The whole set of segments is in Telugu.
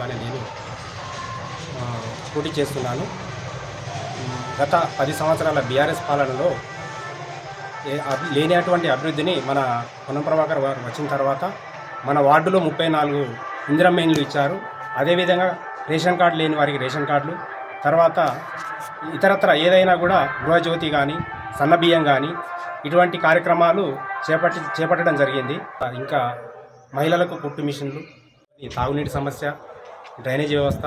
అని నేను పోటీ చేస్తున్నాను. గత 10 సంవత్సరాల బీఆర్ఎస్ పాలనలో లేనటువంటి అభివృద్ధిని మన పొన్నం ప్రభాకర్ గారు వచ్చిన తర్వాత మన వార్డులో 34 ఇందిరమ్మ ఇండ్లు ఇచ్చారు. అదేవిధంగా రేషన్ కార్డు లేని వారికి రేషన్ కార్డులు, తర్వాత ఇతరత్ర ఏదైనా కూడా గృహజ్యోతి కానీ సన్నబియ్యం కానీ ఇటువంటి కార్యక్రమాలు చేపట్టడం జరిగింది. ఇంకా మహిళలకు కుట్టు మిషన్లు, తాగునీటి సమస్య, డ్రైనేజీ వ్యవస్థ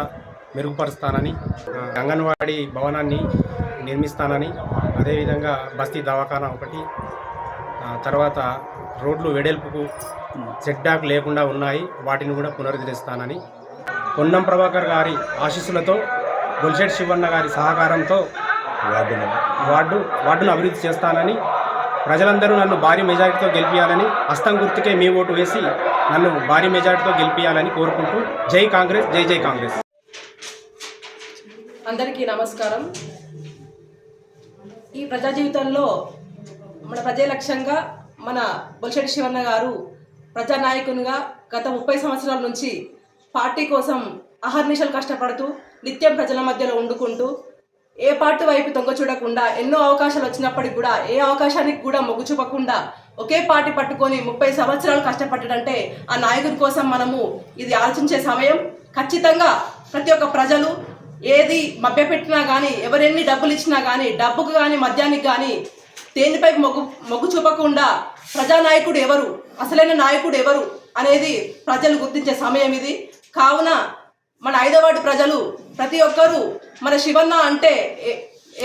మెరుగుపరుస్తానని, అంగన్వాడీ భవనాన్ని నిర్మిస్తానని, అదేవిధంగా బస్తీ దవాఖానా ఒకటి, తర్వాత రోడ్లు వెడల్పుకు సెట్ బ్యాక్ లేకుండా ఉన్నాయి, వాటిని కూడా పునరుద్ధరిస్తానని, పొన్నం ప్రభాకర్ గారి ఆశీస్సులతో బొలిశెట్టి శివన్న గారి సహకారంతో వార్డును అభివృద్ధి చేస్తానని, ప్రజలందరూ నన్ను భారీ మెజారిటీతో గెలిపించాలని, హస్తం గుర్తుకే మీ ఓటు వేసి నన్ను భారీ మెజారిటీతో గెలిపించాలని కోరుకుంటూ జై కాంగ్రెస్, జై జై కాంగ్రెస్. అందరికీ నమస్కారం. ఈ ప్రజా జీవితంలో మన ప్రజా లక్ష్యంగా మన బొలిశెట్టి శివన్న గారు ప్రజానాయకునిగా గత 30 సంవత్సరాల నుంచి పార్టీ కోసం అహర్నిశలు కష్టపడుతూ నిత్యం ప్రజల మధ్యలో ఉండుకుంటూ ఏ పార్టీ వైపు తొంగ చూడకుండా ఎన్నో అవకాశాలు వచ్చినప్పటికి కూడా ఏ అవకాశానికి కూడా మొగ్గు చూపకుండా ఒకే పార్టీ పట్టుకొని 30 సంవత్సరాలు కష్టపడ్డాడంటే ఆ నాయకుడి కోసం మనము ఇది ఆలోచించే సమయం. ఖచ్చితంగా ప్రతి ఒక్క ప్రజలు ఏది మభ్యపెట్టినా కానీ, ఎవరెన్ని డబ్బులు ఇచ్చినా కానీ, డబ్బుకు కానీ మద్యానికి కానీ దేనిపై మొగ్గు చూపకుండా ప్రజానాయకుడు ఎవరు, అసలైన నాయకుడు ఎవరు అనేది ప్రజలు గుర్తించే సమయం ఇది. కావున మన 5వ వార్డు ప్రజలు ప్రతి ఒక్కరూ మన శివన్న అంటే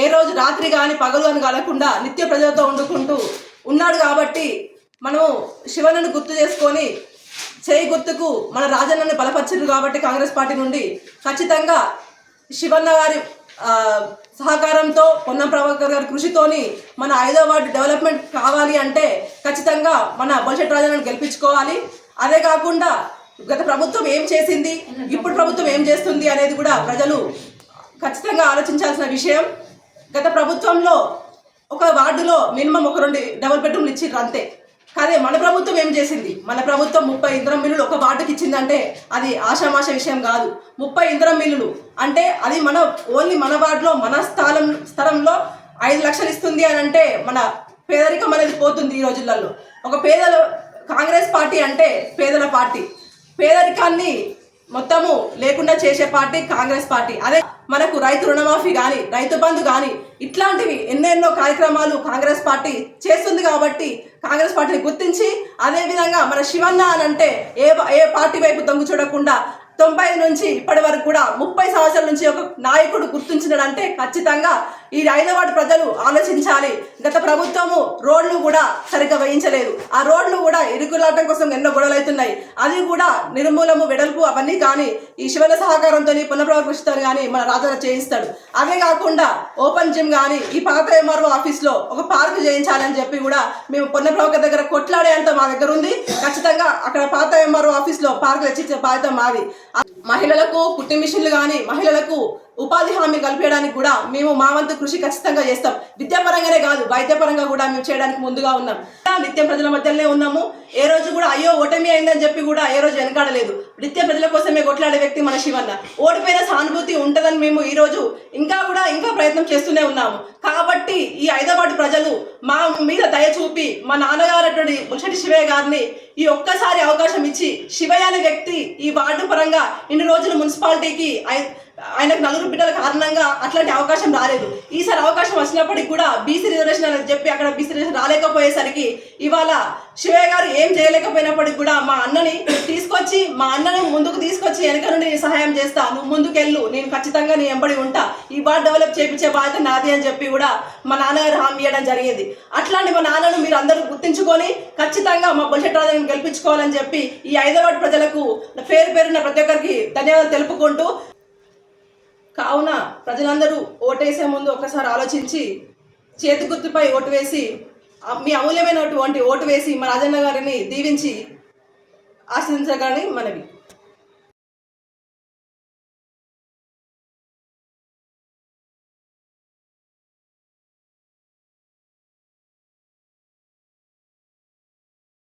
ఏ రోజు రాత్రి కానీ పగలు అని కలగకుండా నిత్య ప్రజలతో వండుకుంటూ ఉన్నాడు. కాబట్టి మనము శివన్నను గుర్తు చేసుకొని చేయి గుర్తుకు మన రాజన్నని బలపరిచారు. కాబట్టి కాంగ్రెస్ పార్టీ నుండి ఖచ్చితంగా శివన్న గారి సహకారంతో, పొన్నం ప్రభాకర్ గారి కృషితోని మన 5వ వార్డు డెవలప్మెంట్ కావాలి అంటే ఖచ్చితంగా మన బొలిశెట్టి రాజన్నను గెలిపించుకోవాలి. అదే కాకుండా గత ప్రభుత్వం ఏం చేసింది, ఇప్పుడు ప్రభుత్వం ఏం చేస్తుంది అనేది కూడా ప్రజలు ఖచ్చితంగా ఆలోచించాల్సిన విషయం. గత ప్రభుత్వంలో ఒక వార్డులో మినిమం 1-2 డబుల్ బెడ్రూమ్లు ఇచ్చిర్రు అంతే. కానీ మన ప్రభుత్వం ఏం చేసింది, మన ప్రభుత్వం 30 ఇందిరం మిల్లులు ఒక వార్డుకి ఇచ్చిందంటే అది ఆషామాష విషయం కాదు. 30 ఇందిరం మిల్లులు అంటే అది మన ఓన్లీ మన వార్డులో మన స్థలంలో 5 లక్షలు ఇస్తుంది అని అంటే మన పేదరికం అనేది పోతుంది ఈ రోజులలో. ఒక కాంగ్రెస్ పార్టీ అంటే పేదల పార్టీ, పేదరికాన్ని మొత్తము లేకుండా చేసే పార్టీ కాంగ్రెస్ పార్టీ. అదే మనకు రైతు రుణమాఫీ కానీ, రైతు బంధు కానీ ఇట్లాంటివి ఎన్నెన్నో కార్యక్రమాలు కాంగ్రెస్ పార్టీ చేస్తుంది. కాబట్టి కాంగ్రెస్ పార్టీని గుర్తించి అదేవిధంగా మన శివన్న అని అంటే ఏ పార్టీ వైపు తొంగి చూడకుండా 90 నుంచి ఇప్పటి వరకు కూడా 30 సంవత్సరాల నుంచి ఒక నాయకుడు గుర్తించినాడంటే ఖచ్చితంగా ఈ 5వ వార్డు ప్రజలు ఆలోచించాలి. గత ప్రభుత్వము రోడ్లు కూడా సరిగ్గా వేయించలేదు. ఆ రోడ్లు కూడా ఇరుకులాటం కోసం ఎన్నో గొడవలు అవుతున్నాయి. అది కూడా నిర్మూలము, వెడల్పు అవన్నీ కానీ ఈ శివన్న సహకారంతో, పునఃప్రభాకర్ కృషితో కానీ మన రాజన్న చేయిస్తాడు. అదే కాకుండా ఓపెన్ జిమ్ కానీ ఈ పాత ఎంఆర్ఓ ఆఫీస్లో ఒక పార్క్ చేయించాలని చెప్పి కూడా మేము పునఃప్రభాకర్ దగ్గర కొట్లాడేంత మా దగ్గర ఉంది. ఖచ్చితంగా అక్కడ పాత ఎంఆర్ఓ ఆఫీస్లో పార్క్ తెచ్చిచ్చే బాధ్యత మాది. మహిళలకు కుట్టి మిషన్లు కానీ, మహిళలకు ఉపాధి హామీ కల్పించడానికి కూడా మేము మా వంతు కృషి ఖచ్చితంగా చేస్తాం. విద్యాపరంగానే కాదు, వైద్యపరంగా కూడా మేము చేయడానికి ముందుగా ఉన్నాం. నిత్యం ప్రజల మధ్యలోనే ఉన్నాము. ఏ రోజు కూడా అయ్యో ఓటమి అయిందని చెప్పి కూడా ఏ రోజు వెనకాడలేదు. నిత్యం ప్రజల కోసమే కొట్లాడే వ్యక్తి మన శివన్న. ఓడిపోయిన సానుభూతి ఉంటుందని మేము ఈ రోజు ఇంకా ప్రయత్నం చేస్తూనే ఉన్నాము. కాబట్టి ఈ 5వ వార్డు ప్రజలు మా మీద దయ చూపి మా నాన్నగారు బొలిశెట్టి శివయ్య గారిని ఈ ఒక్కసారి అవకాశం ఇచ్చి, శివయ్య అనే వ్యక్తి ఈ వార్డు పరంగా ఇన్ని రోజులు మున్సిపాలిటీకి ఆయనకు 4 బిడ్డల కారణంగా అట్లాంటి అవకాశం రాలేదు. ఈసారి అవకాశం వచ్చినప్పటికి కూడా బీసీ రిజర్వేషన్ అని చెప్పి అక్కడ బీసీ రిజర్వేషన్ రాలేకపోయేసరికి ఇవాళ శివయ్య గారు ఏం చేయలేకపోయినప్పటికి కూడా మా అన్నని ముందుకు తీసుకొచ్చి వెనక నుండి సహాయం చేస్తా, నువ్వు ముందుకెళ్ళు, నేను ఖచ్చితంగా నీ ఎంబడి ఉంటా, ఈ వార్డు డెవలప్ చేయించే బాధ్యత నాది అని చెప్పి కూడా మా నాన్నగారు హామీ ఇవ్వడం జరిగింది. అట్లాంటి మా నాన్నను మీరు అందరూ గుర్తించుకొని ఖచ్చితంగా మా బొలిశెట్టి రాజన్నను గెలిపించుకోవాలని చెప్పి ఈ 5వ వార్డు ప్రజలకు పేరున ప్రతి ఒక్కరికి ధన్యవాదాలు తెలుపుకుంటూ, కావున ప్రజలందరూ ఓటేసే ముందు ఒకసారి ఆలోచించి చేతి గుర్తుపై ఓటు వేసి మీ అమూల్యమైనటువంటి ఓటు వేసి మా రాజన్న గారిని దీవించి ఆశీర్వదించగానే మనవి.